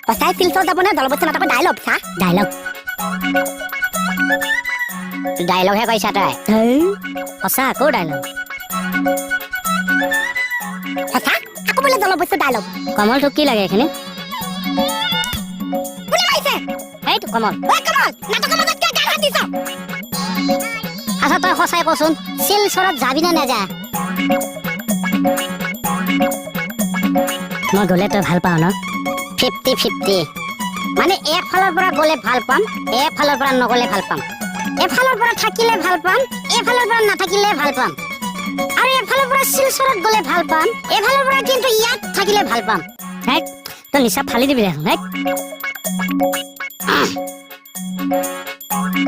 সঁচাই শিলচৰ যাব নে জলপতি নাটকৰ ডাইলগ চা ডাইলগ ডাইলগহে কৈছা তই সঁচা আকৌ ডাইলগ সঁচা আকৌ বোলে জলপতি ডাইলগ কমল তোক কি লাগে এইখিনি কোনে মাৰিছে এইটো কমল নাটকৰ মাজত কিয় গান হাতিছ আচ্ছা তই সঁচাই কচোন শিলচৰত যাবি নে নাযা মই গ'লে তই ভাল পাওঁ ন 50-50 মানে এফালৰ পৰা গ'লে ভাল পাম এফালৰ পৰা নগ'লে ভাল পাম এফালৰ পৰা থাকিলে ভাল পাম এফালৰ পৰা নাথাকিলে ভাল পাম আৰু এফালৰ পৰা শিলচৰত গ'লে ভাল পাম এফালৰ পৰা কিন্তু ইয়াত থাকিলে ভাল পাম হেক তই নিচা ফালি দিবি দেখোন হেক